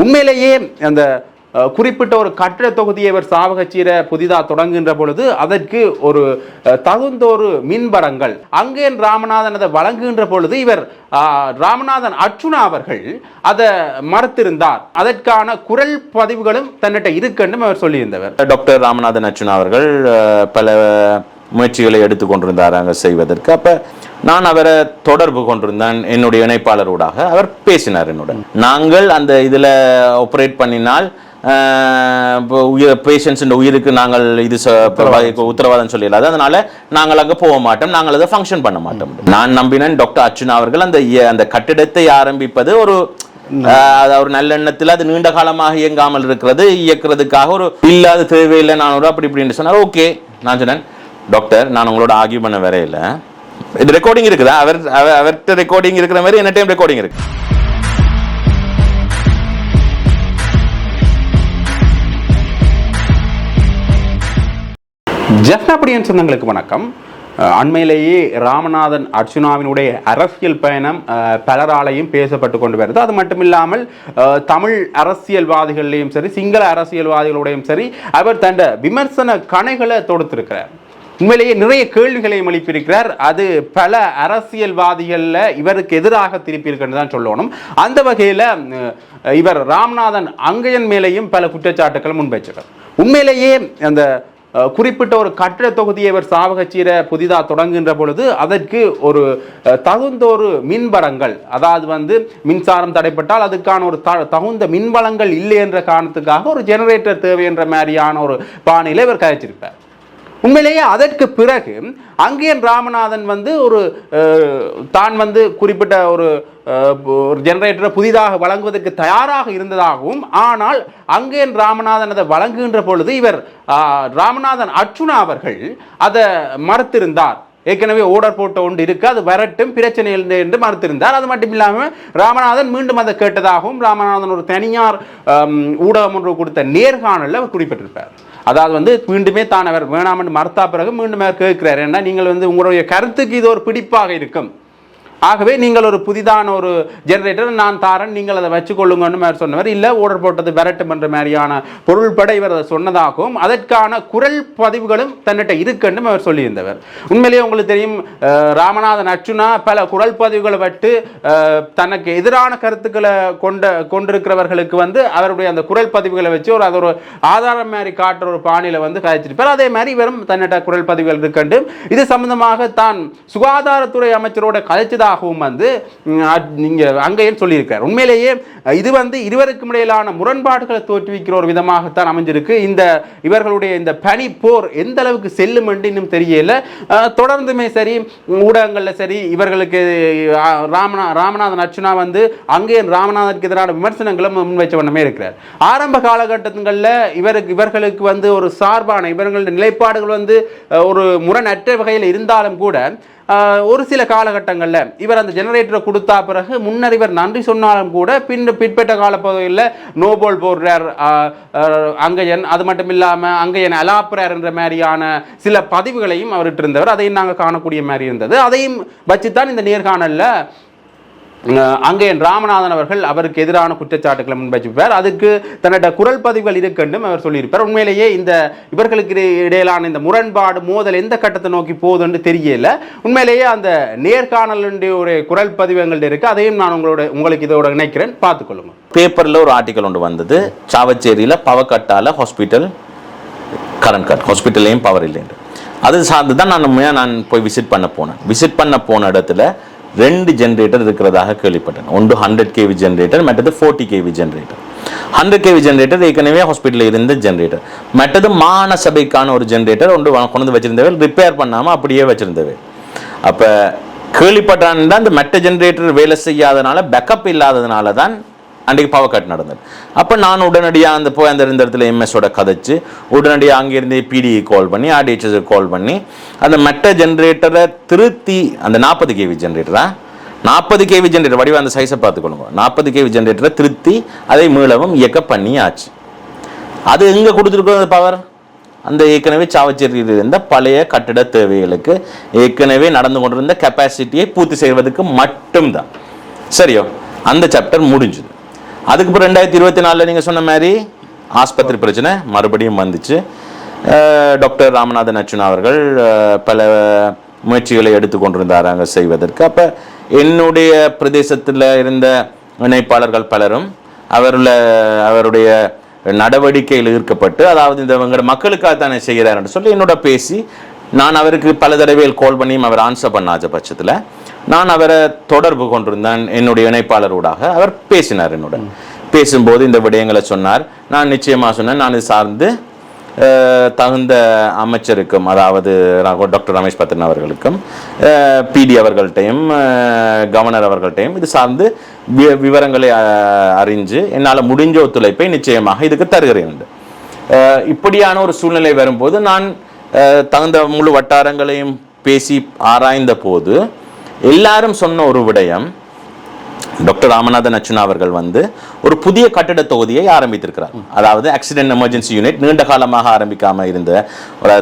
உண்மையிலேயே அந்த குறிப்பிட்ட ஒரு கட்டிட தொகுதியை அவர் சாவகச்சீர புதிதாக தொடங்குகின்ற பொழுது அதற்கு ஒரு தகுந்தொரு மின்படங்கள் அங்கேன் ராமநாதன் அதை வழங்குகின்ற பொழுது இவர் ராமநாதன் அர்ச்சுனா அவர்கள் அதை மறுத்திருந்தார். அதற்கான குரல் பதிவுகளும் தன்னிட்ட இருக்குன்னு அவர் சொல்லியிருந்தவர். டாக்டர் ராமநாதன் அர்ச்சுனா அவர்கள் பல முயற்சிகளை எடுத்துக்கொண்டிருந்தார் அங்கே செய்வதற்கு. அப்போ நான் அவரை தொடர்பு கொண்டிருந்தேன் என்னுடைய இணைப்பாளரோடாக. அவர் பேசினார் என்னுடன். நாங்கள் அந்த இதில் ஆப்ரேட் பண்ணினால் பேஷண்ட்ஸ் உயிருக்கு நாங்கள் இது உத்தரவாதம் சொல்லிடலாது, அதனால நாங்கள் அங்கே போக மாட்டோம், நாங்கள் அதை ஃபங்க்ஷன் பண்ண மாட்டோம். நான் நம்பினேன் டாக்டர் அர்ச்சுனா அவர்கள் அந்த கட்டிடத்தை ஆரம்பிப்பது ஒரு நல்லெண்ணத்தில் அது நீண்ட காலமாக இயங்காமல் இருக்கிறது, இயக்கிறதுக்காக ஒரு இல்லாத தேவையில்லை நான் ஒரு அப்படி இப்படின்னு சொன்னார். ஓகே, நான் சொன்னேன் டாக்டர் நான் உங்களோட ஆர்கியூ பண்ண வரையில இது ரெக்கார்டிங் இருக்குதா, அவர்கிட்ட ரெக்கார்டிங் இருக்கிற மாதிரி என்ன டைம் ரெக்கார்டிங் இருக்கு. ஜெஃப்னாபடியன் சொந்தங்களுக்கு வணக்கம். அண்மையிலேயே ராமநாதன் அர்ச்சுனாவினுடைய அரசியல் பயணம் பலராலையும் பேசப்பட்டு கொண்டு வருது. அது மட்டும் இல்லாமல் தமிழ் அரசியல்வாதிகளையும் சரி சிங்கள அரசியல்வாதிகளுடையும் சரி அவர் தன் விமர்சன கணைகளை தொடுத்திருக்கிறார். உண்மையிலேயே நிறைய கேள்விகளையும் எழுப்பியிருக்கிறார். அது பல அரசியல்வாதிகளில் இவருக்கு எதிராக திருப்பி இருக்குன்னு தான் சொல்லணும். அந்த வகையில் இவர் ராமநாதன் அங்கையன் மேலேயும் பல குற்றச்சாட்டுகள் முன்வைச்சிருக்கார். உண்மையிலேயே அந்த குறிப்பிட்ட ஒரு கட்டிட தொகுதியை அவர் சாவகச்சீர புதிதாக தொடங்குகின்ற பொழுது அதற்கு ஒரு தகுந்தொரு மின்படங்கள், அதாவது மின்சாரம் தடைப்பட்டால் அதுக்கான ஒரு தகுந்த மின்வளங்கள் இல்லை என்ற காரணத்துக்காக ஒரு ஜெனரேட்டர் தேவை என்ற மாதிரியான ஒரு பாணியில் இவர் கதைச்சிருப்பார். உண்மையிலேயே அதற்கு பிறகு அங்கேயன் ராமநாதன் ஒரு தான் குறிப்பிட்ட ஒரு ஜெனரேட்டரை புதிதாக வழங்குவதற்கு தயாராக இருந்ததாகவும், ஆனால் அங்கேயன் ராமநாதன் அதை வழங்குகின்ற பொழுது இவர் ராமநாதன் அர்ச்சுனா அவர்கள் அதை மறுத்திருந்தார். ஏற்கனவே ஓர்டர் போட்ட ஒன்று இருக்கு, அது வரட்டும் பிரச்சனை இல்லை என்று மறுத்திருந்தார். அது மட்டும் இல்லாமல் ராமநாதன் மீண்டும் அதை கேட்டதாகவும் ராமநாதன் ஒரு தனியார் ஊடகம் ஒன்று கொடுத்த நேர்காணலில் அவர் குறிப்பிட்டிருப்பார். அதாவது மீண்டுமே தான் அவர் வேணாம் என்று மறுத்தா பிறகு மீண்டும் அவர் கேட்கிறார், ஏன்னா நீங்கள் உங்களுடைய கருத்துக்கு இது ஒரு பிடிப்பாக இருக்கும், ஆகவே நீங்கள் ஒரு புதிதான ஒரு ஜெனரேட்டர் நான் தாரன், நீங்கள் அதை வச்சுக்கொள்ளுங்கன்னு மாதிரி சொன்னவர். இல்லை ஓர்டர் போட்டது வரட்டும் என்ற மாதிரியான பொருள்பட இவர் அதை சொன்னதாகவும் அதற்கான குரல் பதிவுகளும் தன்னிட்ட இருக்குன்னு அவர் சொல்லியிருந்தவர். உண்மையிலேயே உங்களுக்கு தெரியும், ராமநாதன் அர்ச்சுனா பல குரல் பதிவுகளை விட்டு தனக்கு எதிரான கருத்துக்களை கொண்டிருக்கிறவர்களுக்கு அவருடைய அந்த குரல் பதிவுகளை வச்சு அது ஒரு ஆதாரம் மாதிரி காட்டுற ஒரு பாணியில் கதைச்சிருப்பார். அதே மாதிரி இவரும் தன்னிட்ட குரல் பதிவுகள் இருக்கண்டு இது சம்பந்தமாக தான் சுகாதாரத்துறை அமைச்சரோட கதைச்சதாக நீங்க அங்கேயும் சொல்லியிருக்கார். உண்மையிலேயே இது இருவருக்கும் இடையிலான முரண்பாடுகளை தோற்றுவிக்கிற ஒரு விதமாகத்தான் அமைஞ்சிருக்கு. இவர்களுடைய இந்த பனி போர் எந்த அளவுக்கு செல்லும் என்று இன்னும் தெரியல. தொடர்ந்துமே சரி ஊடகங்கள்ல சரி இவர்களுக்கு ராமநாதன் அர்ச்சுனா அங்கேயும் ராமநாதனுக்கு எதிரான விமர்சனங்களும் முன்வைச்ச வண்ணமே இருக்கிறார். ஆரம்ப காலகட்டங்களில் இவர்களுக்கு ஒரு சார்பான இவர்களுடைய நிலைப்பாடுகள் ஒரு முரணற்ற வகையில் இருந்தாலும் கூட ஒரு சில காலகட்டங்களில் இவர் அந்த ஜெனரேட்டரை கொடுத்தா பிறகு முன்னர் இவர் நன்றி சொன்னாலும் கூட பிற்பட்ட காலப்பகுதியில் நோபல் போடுறார் அங்கையன், அது மட்டும் இல்லாமல் அங்கையன் அலாப்புறார் என்ற மாதிரியான சில பதிவுகளையும் அவர்கிட்ட இருந்தவர். அதையும் நாங்கள் காணக்கூடிய மாதிரி இருந்தது. அதையும் வச்சுத்தான் இந்த நேர்காணலில் அங்கேயன் ராமநாதன் அவர்கள் அவருக்கு எதிரான குற்றச்சாட்டுகளை முன்வைச்சிருப்பார். அதுக்கு தன்னிட குரல் பதிவுகள் இருக்கென்றும் அவர் சொல்லியிருப்பார். உண்மையிலேயே இவர்களுக்கு இடையிலான இந்த முரண்பாடு மோதல் எந்த கட்டத்தை நோக்கி போகுதுன்னு தெரியல. உண்மையிலேயே அந்த நேர்காணலுடைய ஒரு குரல் பதிவு எங்கள்கிட்ட இருக்கு, அதையும் நான் உங்களுக்கு இதோட நினைக்கிறேன், பார்த்துக்கொள்ளுங்க. பேப்பரில் ஒரு ஆர்டிக்கல் ஒன்று வந்தது, சாவச்சேரியில் பவர் கட்டால ஹாஸ்பிட்டல் கரண்ட் கட், ஹாஸ்பிட்டல்லையும் பவர் இல்லைன்னு. அது சார்ந்து தான் நான் போய் விசிட் பண்ண போன இடத்துல 2 ஜெனரேட்டர் இருக்கிறதாக கேள்விப்பட்டேன். ஒன்று 100 kV ஜெனரேட்டர், மற்றது 40 kV ஜெனரேட்டர். 100 kV ஜெனரேட்டர் ஏற்கனவே ஹாஸ்பிட்டலில் இருந்த ஜெனரேட்டர், மற்றது மாகாண சபைக்கான ஒரு ஜெனரேட்டர் ஒன்று கொண்டு வச்சிருந்தவை, ரிப்பேர் பண்ணாமல் அப்படியே வச்சிருந்தவை. அப்போ கேள்விப்பட்டான் அந்த மற்ற ஜெனரேட்டர் வேலை செய்யாதனால பேக்கப் இல்லாததுனால தான் அன்றைக்கு பவர் கட் நடந்தது. அப்போ நான் உடனடியாக போய் அந்த இடத்துல எம்எஸோட கதைச்சு உடனடியாக அங்கேருந்து பிடிஇ கால் பண்ணி ஆர்டிஹெச் கால் பண்ணி அந்த மற்ற ஜென்ரேட்டரை திருத்தி அந்த 40 kV ஜென்ரேட்டரா 40 kV ஜென்ரேட்டர் வடிவ அந்த சைஸை பார்த்துக்கொள்ளுங்க. 40 kV ஜென்ரேட்டரை திருத்தி அதை மீளவும் இயக்க பண்ணியாச்சு. அது எங்கே கொடுத்துருக்கோம் பவர்? அந்த ஏற்கனவே சாவச்சேரியில் இருந்த பழைய கட்டிட தேவைகளுக்கு ஏற்கனவே நடந்து கொண்டிருந்த கெப்பாசிட்டியை பூர்த்தி செய்வதற்கு மட்டும்தான். சரியோ, அந்த சாப்டர் முடிஞ்சுது. அதுக்கு அப்புறம் 2024 நீங்கள் சொன்ன மாதிரி ஆஸ்பத்திரி பிரச்சனை மறுபடியும் வந்துச்சு. டாக்டர் ராமநாதன் அர்ச்சுனா அவர்கள் பல முயற்சிகளை எடுத்துக்கொண்டிருந்தார் அங்கே செய்வதற்கு. அப்போ என்னுடைய பிரதேசத்தில் இருந்த இணைப்பாளர்கள் பலரும் அவருடைய நடவடிக்கையில் ஈர்க்கப்பட்டு, அதாவது இந்த இவங்க மக்களுக்காக தானே செய்கிறாருன்னு சொல்லி என்னோட பேசி, நான் அவருக்கு பல தடவைகள் கால் பண்ணியும் அவர் ஆன்சர் பண்ணாத பட்சத்தில் நான் அவரை தொடர்பு கொண்டிருந்தேன். என்னுடைய இணைப்பாளரோடாக அவர் பேசினார். என்னுடன் பேசும்போது இந்த விடயங்களை சொன்னார். நான் நிச்சயமாக சொன்னேன், நான் இது சார்ந்து தகுந்த அமைச்சருக்கும், அதாவது டாக்டர் ரமேஷ் பத்ரன் அவர்களுக்கும், பிடி அவர்கள்ட்டையும், கவர்னர் அவர்கள்ட்டையும் இது சார்ந்து விவரங்களை அறிஞ்சு என்னால் முடிஞ்ச ஒத்துழைப்பை நிச்சயமாக இதுக்கு தருகிறேன். இப்படியான ஒரு சூழ்நிலை வரும்போது நான் தகுந்த முழு வட்டாரங்களையும் பேசி ஆராய்ந்த போது எல்லாரும் சொன்ன ஒரு விடயம், டாக்டர் ராமநாதன் அர்ச்சுனா அவர்கள் ஒரு புதிய கட்டிட தொகுதியை ஆரம்பித்திருக்கிறார். அதாவது ஆக்சிடென்ட் எமர்ஜென்சி யூனிட் நீண்ட காலமாக ஆரம்பிக்காமல்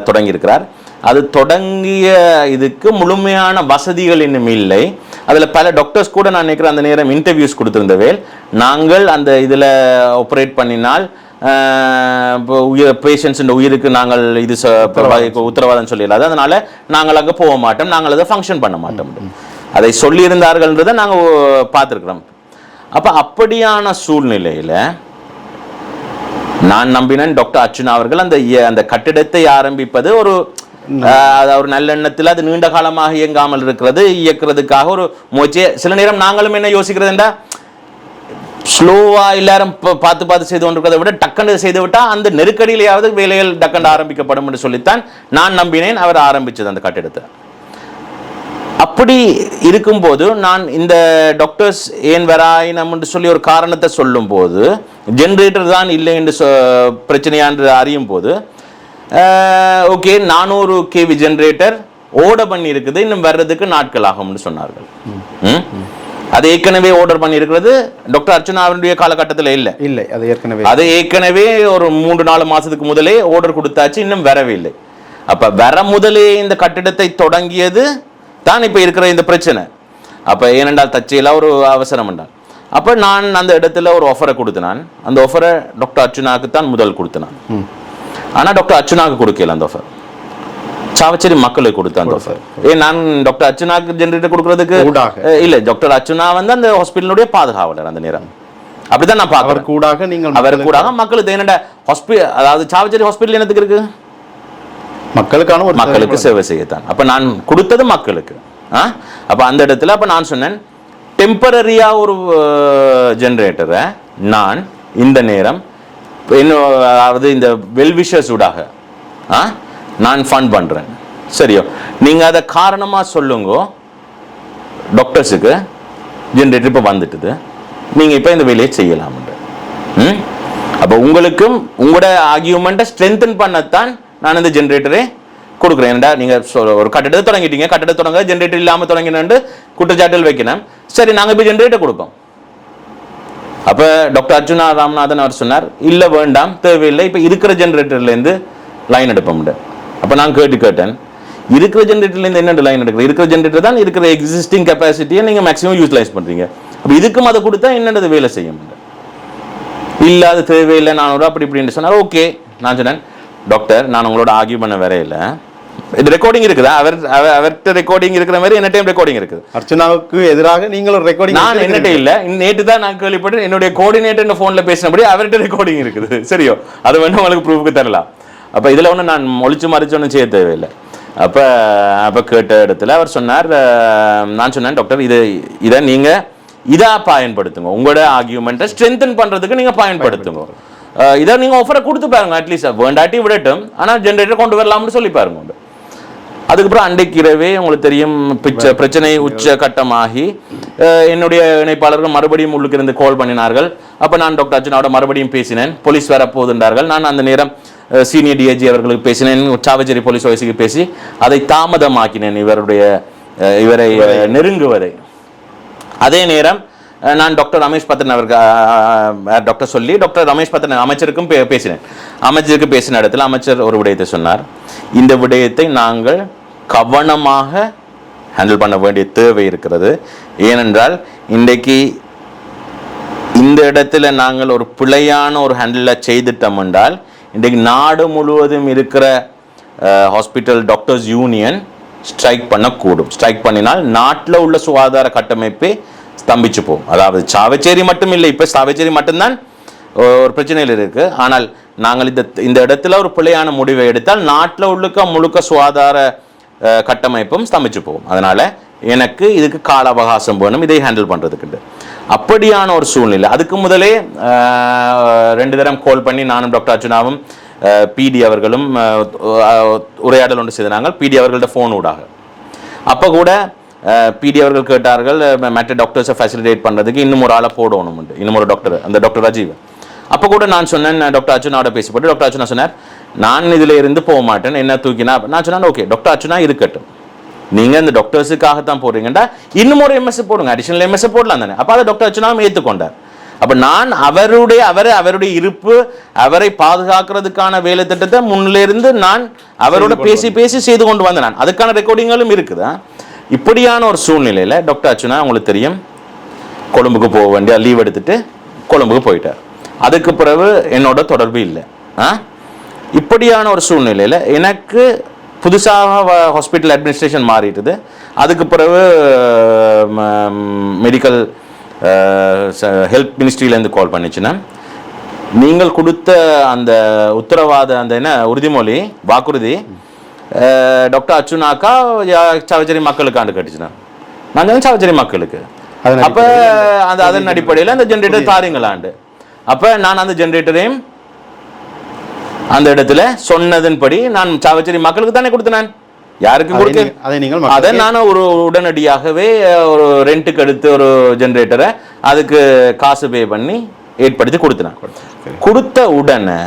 தொடங்கியிருக்கிறார். அது தொடங்கிய இதுக்கு முழுமையான வசதிகள் இன்னும் இல்லை. அதில் பல டாக்டர்ஸ் கூட நான் நினைக்கிறேன் அந்த நேரம் இன்டர்வியூஸ் கொடுத்திருந்தவேல், நாங்கள் அந்த இதில் ஆப்ரேட் பண்ணினால் பேஷண்ட்ஸ் உயிருக்கு நாங்கள் இது உத்தரவாதம் சொல்லிடலாது, அதனால நாங்கள் அங்கே போக மாட்டோம், நாங்கள் அதை ஃபங்க்ஷன் பண்ண மாட்டோம், அதை சொல்லியிருந்தார்கள்ன்றதை நாங்கள் பார்த்துருக்குறோம். அப்போ அப்படியான சூழ்நிலையில் நான் நம்பினேன் டாக்டர் அர்ச்சுனா அவர்கள் அந்த கட்டிடத்தை ஆரம்பிப்பது ஒரு நல்லெண்ணத்தில் அது நீண்ட காலமாக இயங்காமல் இருக்கிறது இயக்கிறதுக்காக ஒரு முயற்சியை, சில நேரம் நாங்களும் என்ன யோசிக்கிறதுண்டா, ஸ்லோவா எல்லாரும் பார்த்து செய்து கொண்டிருக்கிறத விட டக்குன்னு செய்து விட்டால் அந்த நெருக்கடியிலேயாவது வேலைகள் டக்குன்னு ஆரம்பிக்கப்படும் என்று சொல்லித்தான் நான் நம்பினேன் அவர் ஆரம்பித்தது அந்த கட்டிடத்தை. அப்படி இருக்கும்போது நான் இந்த டாக்டர்ஸ் ஏன் வராயினம் என்று சொல்லி ஒரு காரணத்தை சொல்லும் போது, ஜென்ரேட்டர் தான் இல்லை என்று பிரச்சனையா என்று அறியும் போது, ஓகே 400 kV ஜென்ரேட்டர் ஆர்டர் பண்ணி இருக்குது, இன்னும் வர்றதுக்கு நாட்கள் ஆகும்னு சொன்னார்கள். அது ஏற்கனவே ஆர்டர் பண்ணி இருக்கிறது டாக்டர் அர்ச்சுனாவுடைய காலகட்டத்தில் இல்லை, அது ஏற்கனவே ஒரு 3-4 மாசத்துக்கு முதலே ஆர்டர் கொடுத்தாச்சு, இன்னும் வரவே இல்லை. அப்ப வர முதலே இந்த கட்டிடத்தை தொடங்கியது தான் இப்போ இருக்கிற இந்த பிரச்சனை. அப்போ ஏனென்றால் தச்சையில் ஒரு அவசரம் என்றால், அப்போ நான் அந்த இடத்துல ஒரு ஆஃபரை கொடுத்தேன். அந்த ஆஃபரை டாக்டர் அர்ச்சுனாவுக்கு தான் முதல் கொடுத்தேன். ஆனால் டாக்டர் அர்ச்சுனாவுக்கு கொடுக்கல அந்த ஆஃபர், சாவச்சேரி மக்களுக்கு கொடுத்த அந்த ஆஃபர். நான் டாக்டர் அர்ச்சுனாவுக்கு ஜென்ரேட்டர் கொடுக்கறதுக்கு இல்லை, டாக்டர் அர்ச்சுனா அந்த ஹாஸ்பிட்டலுடைய பாதுகாவலர் அந்த நேரம், அப்படிதான் நான் பார்க்குறேன். அவர் கூடாக மக்களுக்கு என்னடா ஹாஸ்பிட்டல், அதாவது சாவச்சேரி ஹாஸ்பிட்டல் என்னத்துக்கு இருக்கு, மக்களுக்கு சேவை செய்யத்தான். அப்ப நான் கொடுத்தது மக்களுக்கு. அப்ப அந்த இடத்துல அப்ப நான் சொன்னேன், டெம்பரரியா ஒரு ஜெனரேட்டரை நான் இந்த நேரம் அதாவது இந்த வெல்விஷர்ஸ் ஊடாக நான் ஃபண்ட் பண்றேன். சரியோ, நீங்க அதை காரணமா சொல்லுங்க, டாக்டர்ஸுக்கு ஜெனரேட்டர் இப்ப வந்துட்டுது, நீங்க இப்ப இந்த வேலையை செய்யலாம். அப்ப உங்களுக்கும் உங்களோட ஆர்கியூமெண்ட்டை ஸ்ட்ரென்தன் பண்ணத்தான் நான் இந்த ஜென்ரேட்டரே கொடுக்குறேன். நீங்கள் ஒரு கட்டிடத்தை தொடங்கிட்டீங்க, கட்டிடத்தை தொடங்க ஜென்ரேட்டர் இல்லாமல் தொடங்கினு குற்றச்சாட்டுகள் வைக்கணும். சரி, நாங்கள் இப்போ ஜென்ரேட்டர் கொடுப்போம். அப்போ டாக்டர் அர்ச்சுனா ராமநாதன் அவர் சொன்னார், இல்லை வேண்டாம், தேவையில்லை, இப்போ இருக்கிற ஜென்ரேட்டர்லேருந்து லைன் எடுப்போம். அப்போ நான் கேட்டேன், இருக்கிற ஜென்ரேட்டர்லேருந்து என்ன லைன் எடுக்கிறேன், இருக்கிற ஜென்ரேட்டர் தான் இருக்கிற எக்ஸிஸ்டிங் கெப்பாசிட்டியை நீங்கள் மேக்ஸிமம் யூட்டிலைஸ் பண்ணுறீங்க, அப்போ இதுக்கும் அதை கொடுத்தா என்னென்னது வேலை செய்ய முடியும், இல்லை அது தேவையில்லை நான் ஒரு அப்படி இப்படின்னு சொன்னார். ஓகே, நான் சொன்னேன், டாக்டர் நான் உங்களோட ஆர்கியூ பண்ண வரையில, இது ரெக்கார்டிங் இருக்குதா, அவர்கிட்ட ரெக்கார்டிங் இருக்கிற மாதிரி என்ன டைம் ரெக்கார்டிங் இருக்குது, அர்ச்சனாவுக்கு எதிராக நீங்களும் ரெக்கார்டிங், நான் என்னட்டே இல்லை, நேற்று தான் நான் கேள்விப்பட்டு என்னுடைய கோஆர்டினேட்டர் ஃபோன்ல பேசினபடி அவர்கிட்ட ரெக்கார்டிங் இருக்குது. சரியோ, அது வேணும் உங்களுக்கு ப்ரூஃப்க்கு தரலாம். அப்போ இதில் ஒன்று நான் மொழிச்சு மறைச்சு ஒன்றும் செய்ய தேவையில்லை. அப்போ கேட்ட இடத்துல அவர் சொன்னார், நான் சொன்னேன், டாக்டர் இதை நீங்கள் இதாக பயன்படுத்துங்க, உங்களோட ஆர்கியூமெண்ட்டை ஸ்ட்ரென்தன் பண்ணுறதுக்கு நீங்கள் பயன்படுத்துங்க, இதை நீங்கள் ஆஃபரை கொடுத்து பாருங்க, அட்லீஸ்ட் வேண்டாட்டி விடட்டும், ஆனால் ஜென்ரேட்டர் கொண்டு வரலாம்னு சொல்லி பாருங்க. அதுக்கப்புறம் அன்றைக்கு இரவே உங்களுக்கு தெரியும் பிரச்சனை உச்ச கட்டமாகி என்னுடைய இணைப்பாளர்கள் மறுபடியும் உள்ளுக்கு இருந்து கால் பண்ணினார்கள். அப்போ நான் டாக்டர் அர்ச்சுனாவோட மறுபடியும் பேசினேன். போலீஸ் வரப்போகுதுன்றார்கள். நான் அந்த நேரம் சீனியர் டிஐஜி அவர்களுக்கு பேசினேன், சாவச்சேரி போலீஸ் ஆஃபீஸுக்கு பேசி அதை தாமதமாக்கினேன் இவரை நெருங்குவதை. அதே நேரம் நான் டாக்டர் ரமேஷ் பத்ரன் அவர்கள் டாக்டர் சொல்லி டாக்டர் ரமேஷ் பத்ரன் அமைச்சருக்கும் பேசினேன். அமைச்சருக்கு பேசின இடத்துல அமைச்சர் ஒரு விடயத்தை சொன்னார், இந்த விடயத்தை நாங்கள் கவனமாக ஹேண்டில் பண்ண வேண்டிய தேவை இருக்கிறது. ஏனென்றால் இன்றைக்கு இந்த இடத்துல நாங்கள் ஒரு பிழையான ஒரு ஹேண்டில் செய்துட்டோம் என்றால் இன்றைக்கு நாடு முழுவதும் இருக்கிற ஹாஸ்பிட்டல் டாக்டர்ஸ் யூனியன் ஸ்ட்ரைக் பண்ணக்கூடும். ஸ்ட்ரைக் பண்ணினால் நாட்டில் உள்ள சுகாதார கட்டமைப்பே ஸ்தம்பிச்சு போகும். அதாவது சாவச்சேரி மட்டும் இல்லை, இப்போ சாவச்சேரி மட்டும்தான் ஒரு பிரச்சனையில் இருக்கு. ஆனால் நாங்கள் இந்த இடத்துல ஒரு பிழையான முடிவை எடுத்தால் நாட்டில் முழுக்க சுகாதார கட்டமைப்பும் ஸ்தம்பிச்சு போகும். அதனால எனக்கு இதுக்கு கால அவகாசம் வேணும் இதை ஹேண்டில் பண்றதுக்கு. அப்படியான ஒரு சூழ்நிலை அதுக்கு முதலே 2 தரம் கால் பண்ணி நானும் டாக்டர் அர்ச்சுனாவும் பிடி அவர்களும் உரையாடல் ஒன்று செய்தாங்க. பிடி அவர்களோட ஃபோன் ஊடாக அப்போ கூட பிடி அவர்கள் கேட்டார்கள் மற்ற டாக்டர்ஸை ஃபெசிலிட்டேட் பண்ணுறதுக்கு இன்னும் ஒரு ஆளை போடணும், இன்னும் ஒரு டாக்டர், அந்த டாக்டர் ராஜீவ். அப்போ கூட நான் சொன்னேன் டாக்டர் அர்ச்சுனாவோட பேசிப்பட்டு டாக்டர் அர்ச்சுனா சொன்னார் நான் இதில் இருந்து போக மாட்டேன், என்ன தூக்கினா. நான் சொன்னேன் ஓகே டாக்டர் அர்ச்சுனா இருக்கட்டும், நீங்கள் இந்த டாக்டர்ஸுக்காகத்தான் போடுறீங்கடா இன்னும் ஒரு எம்எஸ் போடுங்க, அடிஷனல் எம்எஸ் போடலாம் தானே. அப்போ அதை டாக்டர் அர்ச்சுனாவும் ஏற்றுக்கொண்டார். அப்போ நான் அவருடைய இருப்பு அவரை பாதுகாக்கிறதுக்கான வேலை திட்டத்தை முன்னிலிருந்து நான் அவரோட பேசி செய்து கொண்டு வந்தேன். நான் அதுக்கான ரெக்கார்டிங்களும் இருக்குதா. இப்படியான ஒரு சூழ்நிலையில் டாக்டர் அர்ச்சுனா உங்களுக்கு தெரியும் கொழும்புக்கு போக வேண்டிய லீவ் எடுத்துட்டு கொழும்புக்கு போயிட்டார். அதுக்கு பிறகு என்னோட தொடர்பு இல்லை. இப்படியான ஒரு சூழ்நிலையில் எனக்கு புதுசாக ஹாஸ்பிட்டல் அட்மினிஸ்ட்ரேஷன் மாறிட்டுது. அதுக்கு பிறகு மெடிக்கல் ஹெல்த் மினிஸ்ட்ரியிலேருந்து கால் பண்ணிச்சுன்னா நீங்கள் கொடுத்த அந்த உத்தரவாத அந்த என்ன உறுதிமொழி வாக்குறுதி டாக்டர் அர்ச்சுனாக்கா சாவச்சேரி மக்களுக்காண்டு கட்டிச்சுனா நான் சாவச்சேரி மக்களுக்கு. அப்போ அதன் அடிப்படையில் அந்த ஜென்ரேட்டர் தாரீங்களாண்டு. அப்போ நான் அந்த ஜென்ரேட்டரையும் அந்த இடத்துல சொன்னதன்படி நான் சாவச்சேரி மக்களுக்கு தானே கொடுத்தேன். யாருக்கும் கொடுக்க அதை நான் ஒரு உடனடியாகவே ஒரு ரெண்ட்டுக்கு எடுத்து ஒரு ஜென்ரேட்டரை அதுக்கு காசு பே பண்ணி ஏற்படுத்தி கொடுத்தேன். கொடுத்த உடனே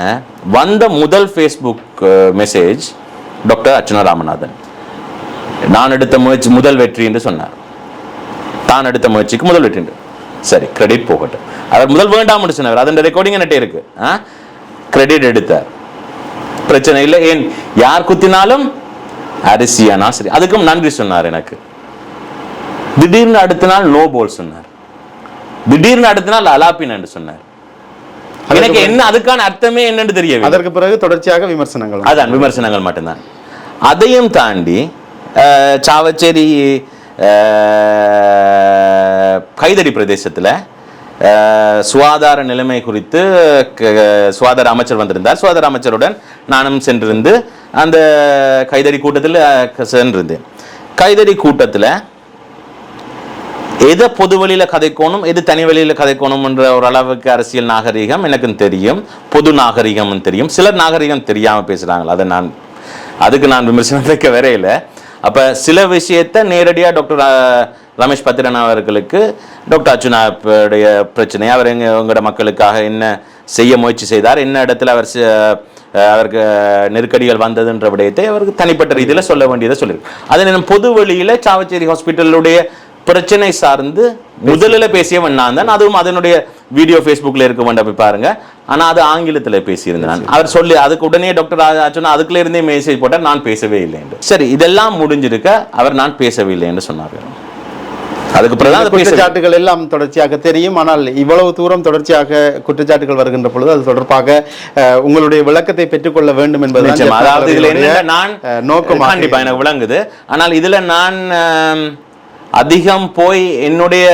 வந்த முதல் Facebook message doctor Archuna Ramanathan நான் எடுத்த முயற்சி முதல் வெற்றி என்று சொன்னார். தான் எடுத்த முயற்சிக்கு முதல் வெற்றி. சரி கிரெடிட் போகட்டும், அவர் முதல் வேண்டாம்னு சொன்னார். அதன் ரெக்கார்டிங் என்கிட்ட இருக்கு. கிரெடிட் எடுத்தார், பிரச்சனை இல்லை. ஏன் யார் குத்தினாலும் அரிசியானா சரி, அதுக்கும் நன்றி சொன்னார். எனக்கு திடீர்னு அடுத்த நாள் நோ போல் சொன்னார், திடீர்னு அடுத்த நாள் அலாப்பின் என்று சொன்னார். எனக்கு என்ன அதுக்கான அர்த்தமே என்னன்னு தெரியவில்லை. அதற்கு பிறகு தொடர்ச்சியாக விமர்சனங்கள், அதான் விமர்சனங்கள் மட்டும்தான். அதையும் தாண்டி சாவச்சேரி கைதடி பிரதேசத்தில் சுகாதார நிலைமை குறித்து சுகாதார அமைச்சர் வந்திருந்தார். சுகாதார அமைச்சருடன் நானும் சென்றிருந்து அந்த கைதடி கூட்டத்தில் சென்றிருந்தேன். கைதடி கூட்டத்தில் எதை பொது வழியில் கதைக்கணும் எது தனி வழியில் கதைக்கணும் என்ற ஒரு அளவுக்கு அரசியல் நாகரிகம் எனக்கு தெரியும், பொது நாகரிகம் தெரியும். சிலர் நாகரிகம் தெரியாமல் பேசுகிறாங்களா, அதை அதுக்கு நான் விமர்சனம் வைக்க வரையில. அப்போ சில விஷயத்தை நேரடியாக டாக்டர் ரமேஷ் பத்திரன் அவர்களுக்கு டாக்டர் அர்ச்சுனாவுடைய பிரச்சனை, அவர் உங்களோட மக்களுக்காக என்ன செய்ய முயற்சி செய்தார், என்ன இடத்துல அவருக்கு நெருக்கடிகள் வந்ததுன்ற விடயத்தை அவருக்கு தனிப்பட்ட ரீதியில் சொல்ல வேண்டியதை சொல்லியிருக்கு. அதை நான் பொது வழியில் சாவச்சேரி ஹாஸ்பிட்டலுடைய பிரச்சனை சார்ந்து முதலில் பேசியவன் நான் தான். அதுவும் அதனுடைய வீடியோ ஃபேஸ்புக்கில் இருக்க வேண்டாம் போய் பாருங்க. ஆனால் அது ஆங்கிலத்தில் பேசியிருந்தேன். அவர் சொல்லி அதுக்கு உடனே டாக்டர் அர்ச்சுனா அதுக்குள்ள இருந்தே மெசேஜ் போட்டார் நான் பேசவே இல்லை என்று. சரி இதெல்லாம் முடிஞ்சிருக்க அவர் நான் பேசவே இல்லை என்று சொன்னார்கள். அதுக்கு பிறகு குற்றச்சாட்டுகள் எல்லாம் தொடர்ச்சியாக தெரியும். ஆனால் இவ்வளவு தூரம் தொடர்ச்சியாக குற்றச்சாட்டுகள் வருகின்ற பொழுது அது தொடர்பாக உங்களுடைய விளக்கத்தை பெற்றுக்கொள்ள வேண்டும் என்பது அதாவது இதுல என்ன நான் நோக்கம் கண்டிப்பா எனக்கு விளங்குது. ஆனால் இதுல நான் அதிகம் போய் என்னுடைய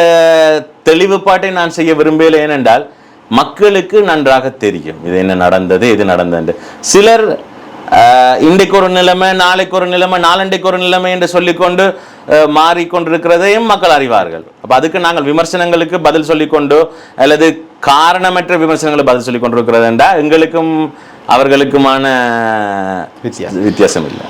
தெளிவுபாட்டை நான் செய்ய விரும்பல. ஏனென்றால் மக்களுக்கு நன்றாக தெரியும் இது என்ன நடந்தது இது நடந்தது. சிலர் இன்றைக்கு ஒரு நிலைமை நாளைக்கு ஒரு நிலைமை நாளண்டைக்கு ஒரு நிலைமை என்று சொல்லிக்கொண்டு மாறிக்கொண்டிருக்கிறதையும் மக்கள் அறிவார்கள். அப்போ அதுக்கு நாங்கள் விமர்சனங்களுக்கு பதில் சொல்லிக்கொண்டு அல்லது காரணமற்ற விமர்சனங்களுக்கு பதில் சொல்லிக் கொண்டிருக்கிறது என்றால் எங்களுக்கும் அவர்களுக்குமான வித்தியாசம் இல்லை.